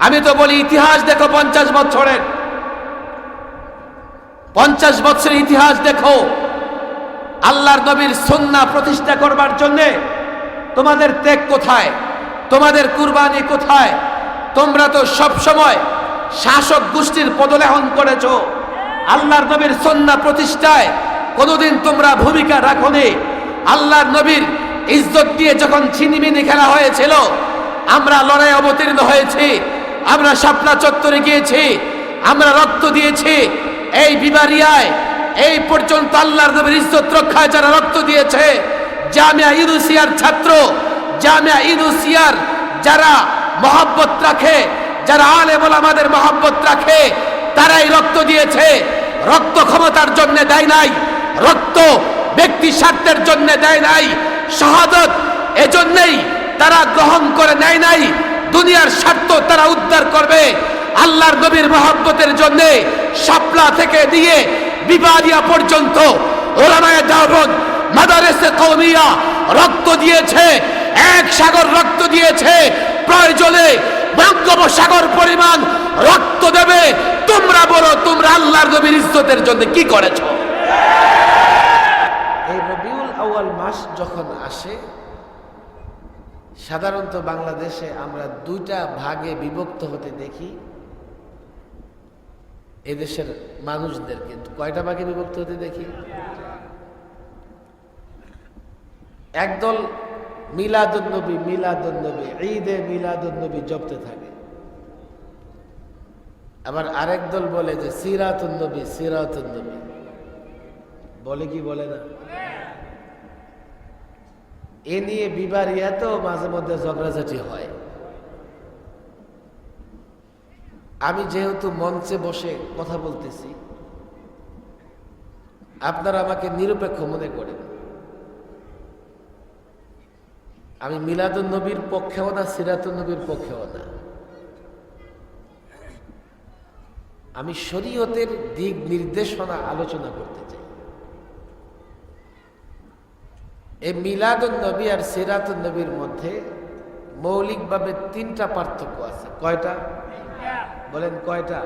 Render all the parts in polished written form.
আমি তো বলি ইতিহাস দেখো 50 বছরের, 50 বছরের ইতিহাস দেখো। আল্লাহর নবীর সুন্নাহ প্রতিষ্ঠা করবার জন্য তোমাদের ত্যাগ কোথায়, তোমাদের কুরবানি কোথায়? তোমরা তো সব সময় শাসক গোষ্ঠীর পদলেহন করেছো। আল্লাহর নবীর সুন্নাহ প্রতিষ্ঠায় কোনোদিন তোমরা ভূমিকা রাখোনি। আল্লাহর নবীর ইজ্জত দিয়ে যখন ছিনিমিনি খেলা হয়েছিল, আমরা লড়াই অবতীর্ণ হয়েছি, আমরা শাপলা চত্বরে গিয়েছি, আমরা রক্ত দিয়েছি। এই বিবারিয়ায় এই পর্যন্ত আল্লাহর নবীর ইজ্জত রক্ষায় যারা রক্ত দিয়েছে, জামিয়া ইউনুসিয়ার ছাত্র, জামিয়া ইউনুসিয়ার যারা মহব্বত রাখে, যারা আলেম ওলামাদের মহব্বত রাখে, তারাই রক্ত দিয়েছে। রক্ত ক্ষমতার জন্য দেয় নাই, রক্ত ব্যক্তি স্বার্থের জন্য দেয় নাই। শাহাদত এজন্যই তারা গ্রহণ করে নেয় নাই, দুনিয়ার স্বার্থ তারা উদ্ধার করবে। আল্লাহর নবীর মহব্বতের জন্য শাপলা থেকে দিয়ে বিবাদিয়া পর্যন্ত ওলামায়ে দাওবন্দ মাদারেসে কওমিয়া রক্ত দিয়েছে, এক সাগর রক্ত দিয়েছে। প্রয়োজনে বঙ্গোপসাগর পরিমাণ রক্ত দেবে। তোমরা বলো, তোমরা আল্লাহর নবীর ইজ্জতের জন্য কি করেছো? এই রবিউল আউয়াল মাস যখন আসে, সাধারণত বাংলাদেশে আমরা দুইটা ভাগে বিভক্ত হতে দেখি এদেশের মানুষদেরকে। কয়টা ভাগে বিভক্ত হতে দেখি? একদল মিলাদুন্নবী মিলাদুন্নবী ঈদে মিলাদুন্নবী জপতে থাকে, আবার আরেক দল বলে যে সিরাতুন্নবী সিরাতুন্নবী। বলে কি বলে না? এ নিয়ে বিবারিয়াতেও মাঝে মধ্যে ঝগড়াঝাটি হয়। আমি যেহেতু মঞ্চে বসে কথা বলতেছি, আপনারা আমাকে নিরপেক্ষ মনে করেন। আমি মিলাদুন নবীর পক্ষেও না, সিরাতুন নবীর পক্ষেও না। আমি শরীয়তের দিক নির্দেশনা আলোচনা করতে চাই। এই মিলাদুন নবী আর সিরাতুন নবীর মধ্যে মৌলিকভাবে 3টা পার্থক্য আছে। কয়টা বলেন? কয়টা?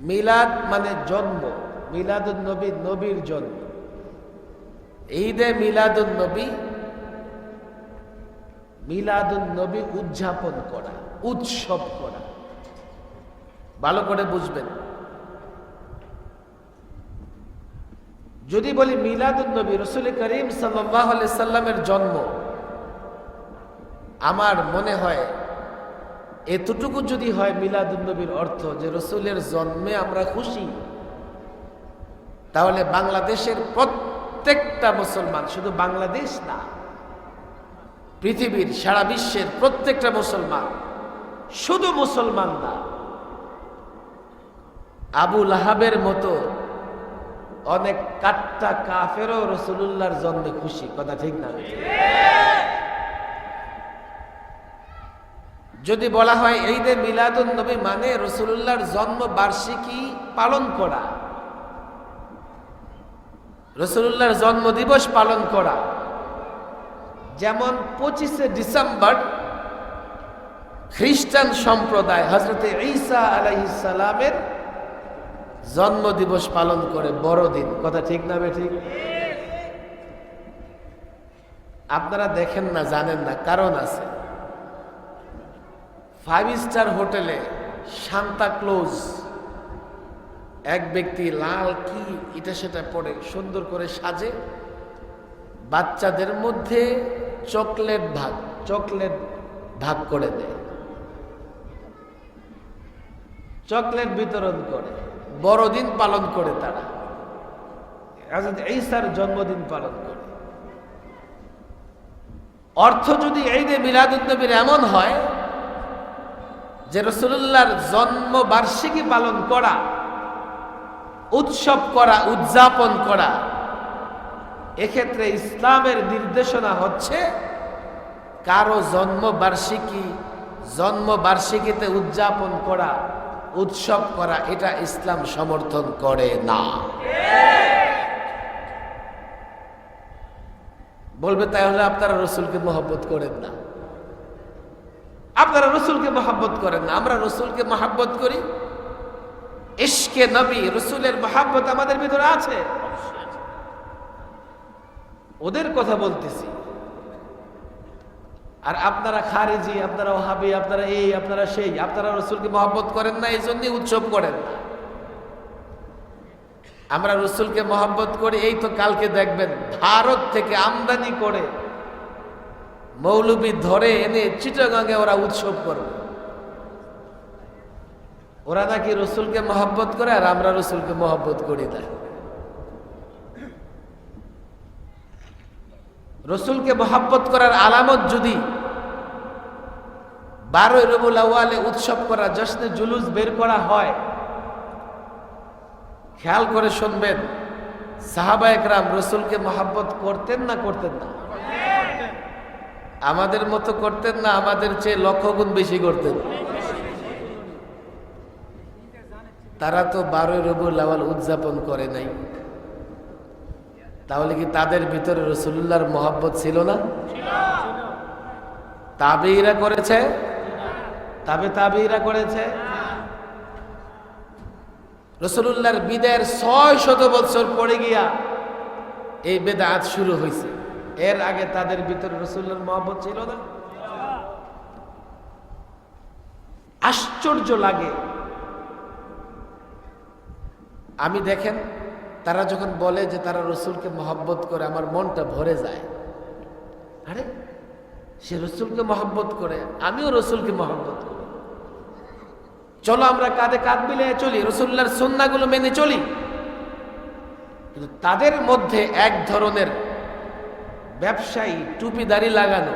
মিলাদ মানে জন্ম, মিলাদুন নবী নবীর জন্ম। ঈদে মিলাদুন নবী, মিলাদুন নবী উদযাপন করা, উৎসব করা। ভালো করে বুঝবেন। যদি বলি মিলাদুন নবী রাসূল করিম সাল্লাল্লাহু আলাইহি সাল্লামের জন্ম, আমার মনে হয় এতটুকু যদি হয় মিলাদুন নবীর অর্থ যে রাসূলের জন্মে আমরা খুশি, তাহলে বাংলাদেশের প্রত্যেকটা মুসলমান, শুধু বাংলাদেশ না, পৃথিবীর সারা বিশ্বের প্রত্যেকটা মুসলমান, শুধু মুসলমান না, আবু লাহাবের মতো অনেক কাট্টা কাফেরও রাসূলুল্লাহর জন্মে খুশি। কথা ঠিক না? যদি বলা হয় ঈদে মিলাদুন নবী মানে রাসূলুল্লাহর জন্ম বার্ষিকী পালন করা, রাসূলুল্লাহর জন্ম দিবস পালন করা, যেমন 25শে ডিসেম্বর খ্রিস্টান সম্প্রদায় হযরত ঈসা আলাইহিস সালামের জন্ম দিবস পালন করে, বড়দিন। কথা ঠিক না বেঠিক? আপনারা দেখেন না, জানেন না, কারণ আছে। 5 স্টার হোটেলে সান্তা ক্লজ এক ব্যক্তি লাল কি এটা সেটা পরে সুন্দর করে সাজে, বাচ্চাদের মধ্যে চকলেট ভাগ করে দেয়, চকলেট বিতরণ করে, বড়দিন পালন করে। তারা হযরত ঈসার জন্মদিন পালন করে। অর্থ যদি ঈদে মিলাদুন নবীর এমন হয় যে রাসূলুল্লাহর জন্ম বার্ষিকী পালন করা, উৎসব করা, উদযাপন করা, এক্ষেত্রে ইসলামের নির্দেশনা হচ্ছে কারো জন্মবার্ষিকীতে উদযাপন করা, উৎসব করা, এটা ইসলাম সমর্থন করে না। বলবে তাহলে আপনারা রাসূলকে মহব্বত করেন না। আপনারা রসুলকে মহাব্বত করেন না, আমরা রসুলকে মহাব্বত করি। ইশকে নবী, রসুলের মহাব্বত আমাদের ভিতরে আছে। ওদের কথা বলতেছি। আর আপনারা খারেজি, আপনারা ওহাবি, আপনারা এই, আপনারা সেই, আপনারা রসুলকে মহব্বত করেন না, এই জন্যই উৎসব করেন না। আমরা রসুলকে মহব্বত করি। এই তো কালকে দেখবেন ভারত থেকে আমদানি করে মৌলবী ধরে এনে চিটাগাঙ্গে ওরা উৎসব করবে। ওরা নাকি রসুলকে মহব্বত করে, আর আমরা রসুলকে মহব্বত করি না। রসুলকে মহাব্বত করার আলামত যদি 12 রবিউল আউয়ালে উৎসব করা, জশ্নে জুলুস বের করা হয়, খেয়াল করে শুনবেন, সাহাবা একরাম রসুলকে মহাব্বত করতেন না করতেন না? আমাদের মতো করতেন না? আমাদের চেয়ে লক্ষ গুণ বেশি করতেন। তারা তো 12 রবিউল আউয়াল উদযাপন করে নাই। তাহলে কি তাদের ভিতরে রসুলুল্লাহর মহব্বত ছিল না? তাবেঈরা করেছে, তাবেঈরা করেছে। রসুলুল্লাহর বিদায়ের 600 বছর পরে গিয়া এই বেদাত শুরু হয়েছে। এর আগে তাদের ভিতরে রসুলুল্লাহর মহব্বত ছিল না? আশ্চর্য লাগে। আমি দেখেন, তারা যখন বলে যে তারা রসুলকে মহব্বত করে, আমার মনটা ভরে যায়। আরে সে রসুলকে মহব্বত করে, আমিও রসুলকে মহব্বত করি। চলো আমরা কাঁধে কাঁধ মিলিয়ে চলি, রসুল্লাহর সুন্নাহগুলো মেনে চলি। কিন্তু তাদের মধ্যে এক ধরনের ব্যবসায়ী, টুপিদারি লাগানো,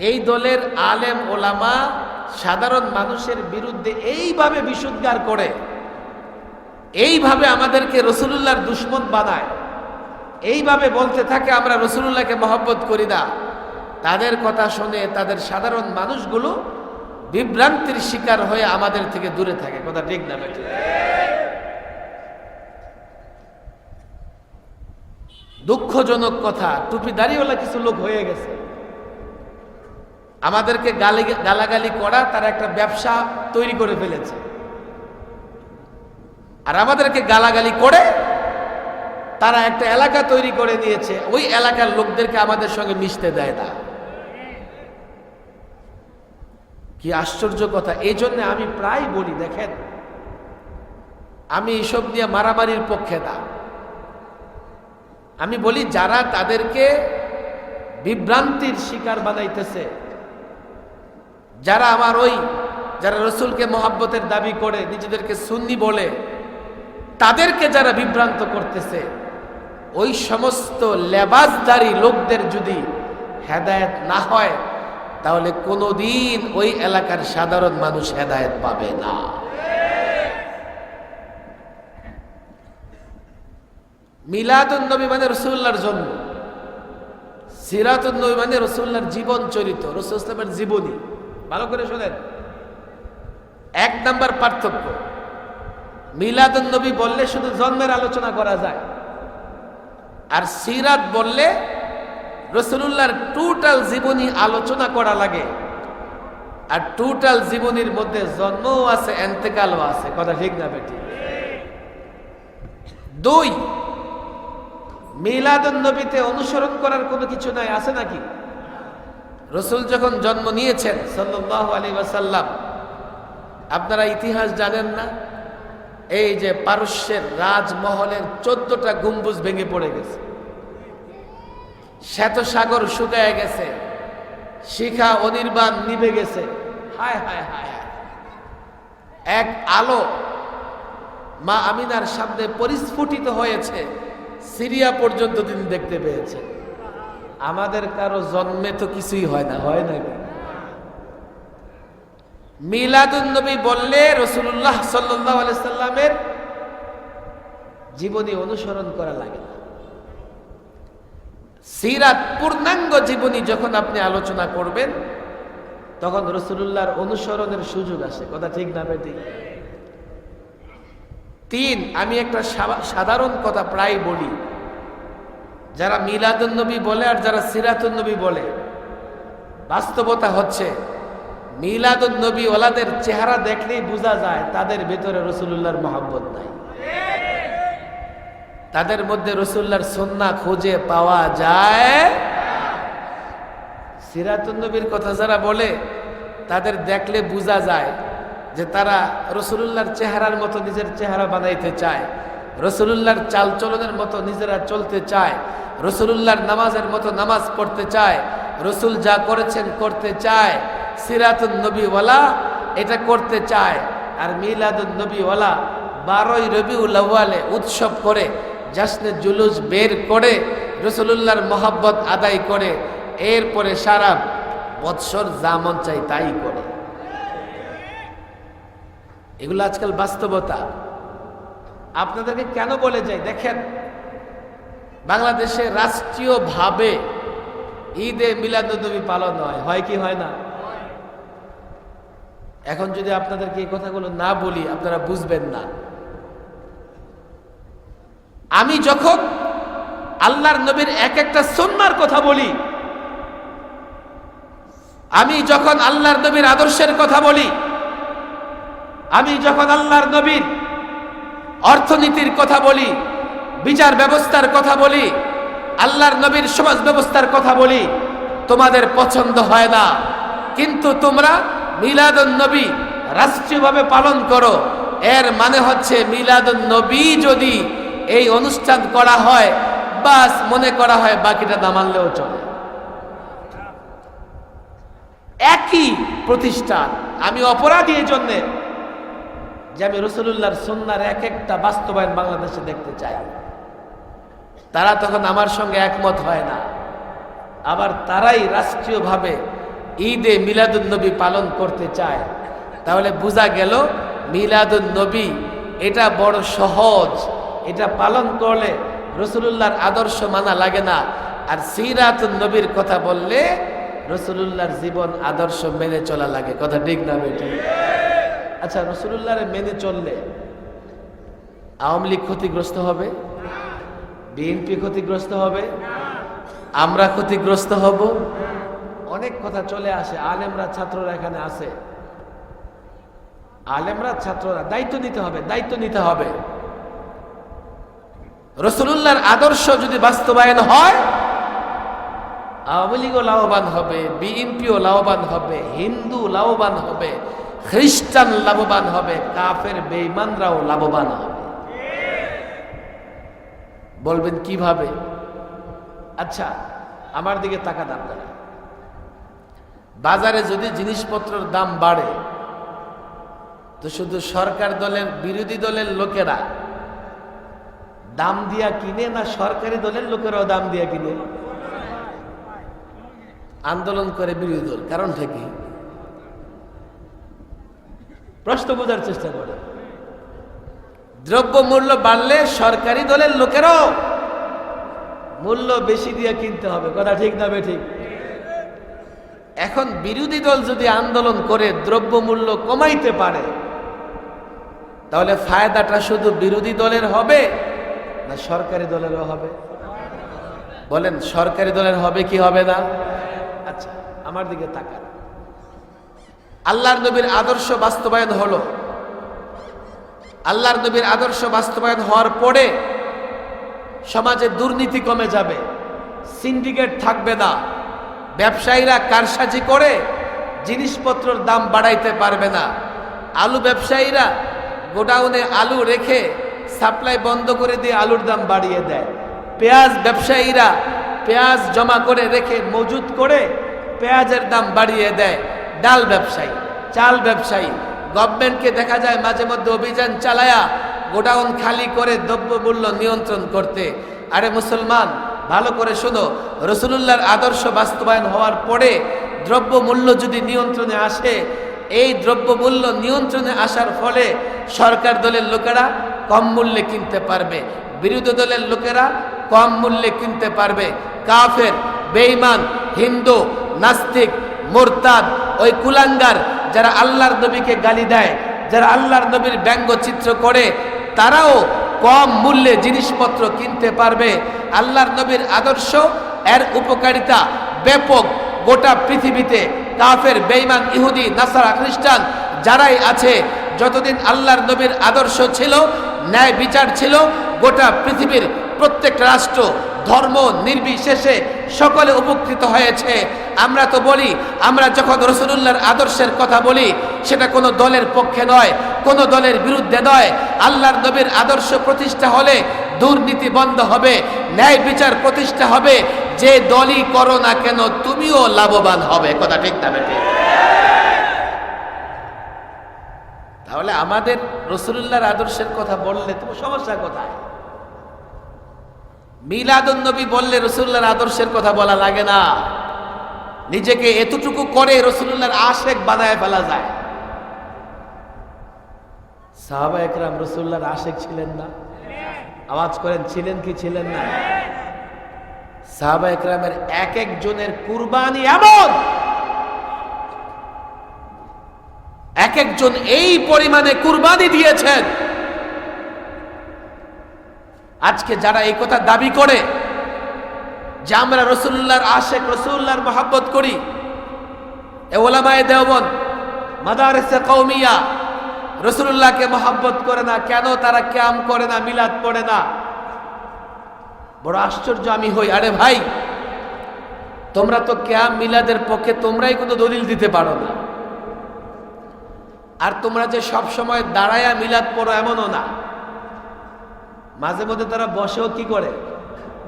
এই দলের আলেম ওলামা সাধারণ মানুষের বিরুদ্ধে এইভাবে বিশুদ্ধার করে, এইভাবে আমাদেরকে রসুলুল্লাহর দুশ্মন বানায়, এইভাবে বলতে থাকে আমরা রসুলুল্লাহকে মহব্বত করি না। তাদের কথা শুনে তাদের সাধারণ মানুষগুলো বিভ্রান্তির শিকার হয়ে আমাদের থেকে দূরে থাকে। কথা ঠিক না বেঠি? দুঃখজনক কথা, টুপিদারিওয়ালা কিছু লোক হয়ে গেছে। আমাদেরকে গালাগালি করা তারা একটা ব্যবসা তৈরি করে ফেলেছে। আর আমাদেরকে গালাগালি করে তারা একটা এলাকা তৈরি করে নিয়েছে। ওই এলাকার লোকদেরকে আমাদের সঙ্গে মিশতে দেয় না। কি আশ্চর্য কথা! এই জন্য আমি প্রায় বলি, দেখেন, আমি এসব নিয়ে মারামারির পক্ষে না। আমি বলি, যারা তাদেরকে বিভ্রান্তির শিকার বানাইতেছে, যারা যারা রসুলকে মহাব্বতের দাবি করে নিজেদেরকে সুন্নি বলে, তাদেরকে যারা বিভ্রান্ত করতেছে, ওই সমস্ত লেবাসদারি লোকদের যদি হেদায়েত না হয়, তাহলে কোনোদিন ওই এলাকার সাধারণ মানুষ হেদায়েত পাবে না। মিলাদুন নবী মানে রসুল্লাহর জন্ম, সিরাতুন নবী মানে রসুল্লাহর জীবন চরিত্র, রসুল ইসলামের জীবনী। ভালো করে শোনেন, 1 নাম্বার পার্থক্য। মিলাদুন নবী বললে শুধু জন্মের আলোচনা করা যায়, আর সিরাত বললে রসুলুল্লাহর টোটাল জীবনী আলোচনা করা লাগে। আর টোটাল জীবনীর মধ্যে জন্মও আছে, এন্তেকালও আছে। কথা ঠিক না বেটি? 2, মিলাদুন নবীতে অনুসরণ করার কোনো কিছু নাই, আছে নাকি? রসুল যখন জন্ম নিয়েছেন সাল্লাল্লাহু আলাইহি ওয়াসাল্লাম, আপনারা ইতিহাস জানেন না? এই যে পারস্যের রাজমহলের 14টা গম্বুজ ভেঙে পড়ে গেছে, শ্বেত সাগর শুকায় গেছে, শিখা অনির্বাণ নিভে গেছে। হায় হায় হায় হায়! এক আলো মা আমিনার সামনে পরিস্ফুটিত হয়েছে, সিরিয়া পর্যন্ত তিনি দেখতে পেয়েছেন। আমাদের কারো জন্মে তো কিছুই হয় না, হয় নাকি? মিলাদুন নবী বললে রাসূলুল্লাহ সাল্লাল্লাহু আলাইহি সাল্লামের জীবনী অনুসরণ করা লাগে না। সিরাত পূর্ণাঙ্গ জীবনী যখন আপনি আলোচনা করবেন, তখন রাসূলুল্লাহর অনুসরণের সুযোগ আসে। কথা ঠিক না বেটি? 3, আমি একটা সাধারণ কথা প্রায় বলি, যারা মিলাদুন নবী বলে আর যারা সিরাতুন নবী বলে, বাস্তবতা হচ্ছে মিলাদুন নবী ওয়ালাদের চেহারা দেখলেই বোঝা যায় তাদের ভেতরে রাসূলুল্লাহর মহব্বত নাই, তাদের মধ্যে রাসূলুল্লাহর সুন্নাহ খুঁজে পাওয়া যায়। সিরাতুন নবীর কথা যারা বলে তাদের দেখলে বোঝা যায় যে তারা রাসূলুল্লাহর চেহারার মতো নিজের চেহারা বানাইতে চায়, রাসূলুল্লাহর চালচলনের মতো নিজেরা চলতে চায়, রাসূলুল্লাহর নামাজের মতো নামাজ পড়তে চায়, রাসূল যা করেছেন করতে চায়। সিরাতুন নবীওয়ালা এটা করতে চায়। আর মিলাদুন নবীওয়ালা 12ই রবিউল আউয়ালে উৎসব করে, জাশ্নে জুলুস বের করে, রাসূলুল্লাহর মহব্বত আদায় করে, এরপরে সারা বৎসর যা মন চাই তাই করে। এগুলো আজকাল বাস্তবতা। আপনাদেরকে কেন বলে যাই দেখেন, বাংলাদেশে রাষ্ট্রীয়ভাবে ঈদে মিলাদুন্নবী পালন হয় কি হয় না? এখন যদি আপনাদেরকে এই কথাগুলো না বলি আপনারা বুঝবেন না। আমি যখন আল্লাহর নবীর এক একটা সুন্নাহর কথা বলি, আমি যখন আল্লাহর নবীর আদর্শের কথা বলি, আমি যখন আল্লাহর নবীর অর্থনীতির কথা বলি, বিচার ব্যবস্থার কথা বলি, আল্লাহর নবীর সমাজ ব্যবস্থার কথা বলি, তোমাদের পছন্দ হয় না। কিন্তু তোমরা মিলাদুন নবী রাষ্ট্রীয়ভাবে পালন করো, এর মানে হচ্ছে মিলাদুন নবী যদি এই অনুষ্ঠান করা হয়, বাস মনে করা হয় বাকিটা না মানলেও চলে। একই প্রতিষ্ঠান। আমি অপরাধী এই জন্যে যে আমি রাসূলুল্লাহর সুন্নাহর এক একটা বাস্তবায়ন বাংলাদেশে দেখতে চাই। তারা তখন আমার সঙ্গে একমত হয় না, আবার তারাই রাষ্ট্রীয়ভাবে ঈদে মিলাদুন নবী পালন করতে চায়। তাহলে বোঝা গেল মিলাদুন নবী এটা বড় সহজ, এটা পালন করলে রাসূলুল্লাহর আদর্শ মানা লাগে না। আর সিরাতুন নবীর কথা বললে রাসূলুল্লাহর জীবন আদর্শ মেনে চলা লাগে। কথা ঠিক না বেটি? আচ্ছা, রাসূলুল্লাহর মেনে চললে আওয়ামী লীগ ক্ষতিগ্রস্ত হবে, বিএনপি ক্ষতিগ্রস্ত হবে, আমরা ক্ষতিগ্রস্ত হব, অনেক কথা চলে আসে। আলেমরা ছাত্ররা এখানে আছে, আলেমরা ছাত্ররা দায়িত্ব নিতে হবে, দায়িত্ব নিতে হবে। রাসূলুল্লাহর আদর্শ যদি বাস্তবায়ন হয়, আওয়ামী লীগও লাভবান হবে, বিএনপিও লাভবান হবে, হিন্দু লাভবান হবে, খ্রিস্টান লাভবান হবে, কাফের বেঈমানরাও লাভবান হবে। বলবেন কিভাবে? আচ্ছা, আমার দিকে তাকান আপনারা। বাজারে যদি জিনিসপত্রের দাম বাড়ে তো শুধু সরকার দলের বিরোধী দলের লোকেরা দাম দিয়া কিনে, না সরকারি দলের লোকেরাও দাম দিয়া কিনে? আন্দোলন করে বিরোধী দল, কারণটা কি? প্রশ্ন বোঝার চেষ্টা করে। দ্রব্য মূল্য বাড়লে সরকারি দলের লোকেরাও মূল্য বেশি দিয়ে কিনতে হবে। কথা ঠিক না ঠিক? এখন বিরোধী দল যদি আন্দোলন করে দ্রব্য মূল্য কমাইতে পারে, তাহলে ফায়দাটা শুধু বিরোধী দলের হবে না সরকারি দলেরও হবে? বলেন, সরকারি দলের হবে কি হবে না? আচ্ছা, আমার দিকে তাকান। আল্লাহর নবীর আদর্শ বাস্তবায়ন হলো, আল্লাহর নবীর আদর্শ বাস্তবায়ন হওয়ার পরে সমাজে দুর্নীতি কমে যাবে, সিন্ডিকেট থাকবে না, ব্যবসায়ীরা কারসাজি করে জিনিসপত্রের দাম বাড়াইতে পারবে না। আলু ব্যবসায়ীরা গোডাউনে আলু রেখে সাপ্লাই বন্ধ করে দিয়ে আলুর দাম বাড়িয়ে দেয়। পেঁয়াজ ব্যবসায়ীরা পেঁয়াজ জমা করে রেখে মজুত করে পেঁয়াজের দাম বাড়িয়ে দেয়। ডাল ব্যবসায়ী, চাল ব্যবসায়ী, গভর্নমেন্টকে দেখা যায় মাঝে মধ্যে অভিযান চালায়া গোডাউন খালি করে দ্রব্য মূল্য নিয়ন্ত্রণ করতে। আরে মুসলমান, ভালো করে শোনো, রাসূলুল্লাহর আদর্শ বাস্তবায়ন হওয়ার পরে দ্রব্য মূল্য যদি নিয়ন্ত্রণে আসে, এই দ্রব্য মূল্য নিয়ন্ত্রণে আসার ফলে সরকার দলের লোকেরা কম মূল্যে কিনতে পারবে, বিরোধী দলের লোকেরা কম মূল্যে কিনতে পারবে। কাফের, বেঈমান, হিন্দু, নাস্তিক, মুরতাদ, ওই কুলাঙ্গার যারা আল্লাহর নবীকে গালি দেয়, যারা আল্লাহর নবীর ব্যঙ্গচিত্র করে, তারাও কম মূল্যে জিনিসপত্র কিনতে পারবে। আল্লাহর নবীর আদর্শ, এর উপকারিতা ব্যাপক, গোটা পৃথিবীতে কাফের, বেঈমান, ইহুদি, নাসারা, খ্রিস্টান যারাই আছে, যতদিন আল্লাহর নবীর আদর্শ ছিল, ন্যায় বিচার ছিল, গোটা পৃথিবীর প্রত্যেক রাষ্ট্র ধর্ম নির্বিশেষে সকলে উপকৃত হয়েছে। আমরা তো বলি, আমরা যখন রাসূলুল্লাহর আদর্শের কথা বলি, সেটা কোনো দলের পক্ষে নয়, কোনো দলের বিরুদ্ধে নয়। আল্লাহর নবীর আদর্শ প্রতিষ্ঠা হলে দুর্নীতি বন্ধ হবে, ন্যায় বিচার প্রতিষ্ঠা হবে। যে দলই করো না কেন তুমিও লাভবান হবে। কথা ঠিক না বেঠিক? তাহলে আমাদের রাসূলুল্লাহর আদর্শের কথা বললে তোমার সমস্যা কোথায়? মিলাদুন নবী বললে রাসূলুল্লাহর আদর্শের কথা বলা লাগে না। নিজেকে এতটুকু করে রাসূলুল্লাহর আশিক বানায় ফেলা যায়। সাহাবায়ে কেরাম রাসূলুল্লাহর আশিক ছিলেন না? আওয়াজ করেন, ছিলেন কি ছিলেন না? সাহাবায়ে কেরামের এক একজনের কুরবানি এমন, এক একজন এই পরিমাণে কুরবানি দিয়েছেন। আজকে যারা এই কথা দাবি করে যে আমরা রাসূলুল্লাহর আশিক, রাসূলুল্লাহর মহব্বত করি, এ উলামায়ে দেওবন্দ, মাদারিসে কওমিয়া রাসূলুল্লাহকে মহব্বত করে না কেন? তারা কিয়াম করে না, মিলাদ পড়ে না। বড় আশ্চর্য আমি হই। আরে ভাই, তোমরা তো কিয়াম মিলাদের পক্ষে, তোমরাই কোনো দলিল দিতে পারো না। আর তোমরা যে সব সময় দাঁড়ায়া মিলাদ পড়ো এমনও না, মাঝে মধ্যে তারা বসেও কি করে?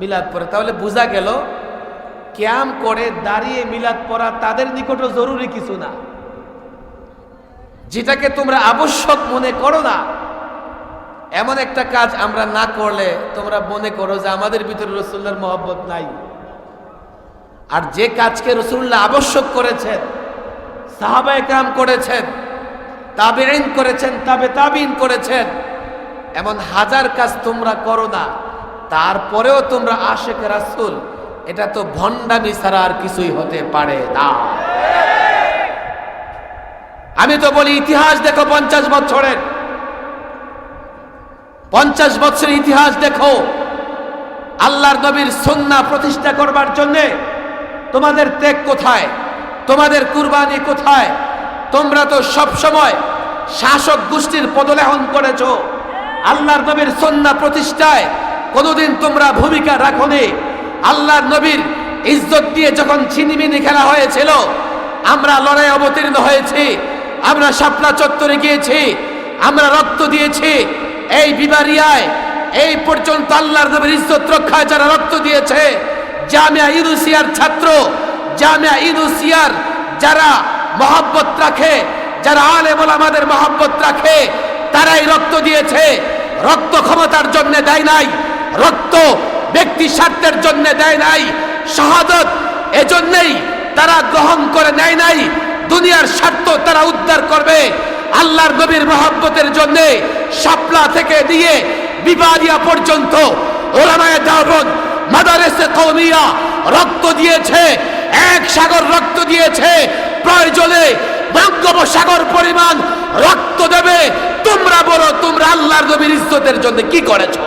মিলাদ পড়ে। তাহলে বোঝা গেল কিয়াম করে দাঁড়িয়ে মিলাদ পড়া তাদের নিকটও জরুরি কিছু না। যেটাকে তোমরা আবশ্যক মনে করো না, এমন একটা কাজ আমরা না করলে তোমরা মনে করো যে আমাদের ভিতরে রাসূলুল্লাহর মহব্বত নাই। আর যে কাজকে রাসূলুল্লাহ আবশ্যক করেছেন, সাহাবায়ে কেরাম করেছেন, তাবেঈন করেছেন, তাবে তাবিঈন করেছেন, এমন হাজার কাজ তোমরা করো না, তারপরেও তোমরা আশিক রাসূল। এটা তো ভণ্ডামি ছাড়া আর কিছুই হতে পারে না। আমি তো বলি, ইতিহাস দেখো 50 বছরের, 50 বছরের ইতিহাস দেখো। আল্লাহর নবীর সুন্নাহ প্রতিষ্ঠা করবার জন্য তোমাদের ত্যাগ কোথায়? তোমাদের কুরবানি কোথায়? তোমরা তো সব সময় শাসক গোষ্ঠীর পদলেহন করেছো। আল্লাহর নবীর সুন্নাহ প্রতিষ্ঠায় কোনোদিন তোমরা ভূমিকা রাখোনি। আল্লাহর নবীর ইজ্জত দিয়ে যখন ছিনিমিনি খেলা হয়েছিল, আমরা লড়াই অবতীর্ণ হয়েছি, আমরা শাপলা চত্বরে গিয়েছি, আমরা রক্ত দিয়েছি। এই বিবারিয়ায় এই পর্যন্ত আল্লাহর নবীর ইজ্জত রক্ষায় যারা রক্ত দিয়েছে, জামিয়া ইউনুসিয়ার ছাত্র, জামিয়া ইউনুসিয়ার যারা মহব্বত রাখে, যারা আলেম ওলামাদের মহব্বত রাখে, তারাই রক্ত দিয়েছে। রক্ত ক্ষমতার জন্য দেয় নাই, রক্ত ব্যক্তি স্বার্থের জন্য দেয় নাই, শাহাদত এজন্যই তারা গ্রহণ করে নেয় নাই। দুনিয়ার স্বার্থ তারা উদ্ধার করবে, আল্লাহর নবীর মহব্বতের জন্য শাপলা থেকে দিয়ে বিবারিয়া পর্যন্ত উলামায়ে দেওবন্দ, মাদারিসে কওমিয়া রক্ত দিয়েছে, এক সাগর রক্ত দিয়েছে। প্রয়োজনে বঙ্গোপসাগর পরিমাণ রক্ত দেবে। তোমরা বলো, তোমরা আল্লাহর নবীর ইজ্জতের জন্য কি করেছো?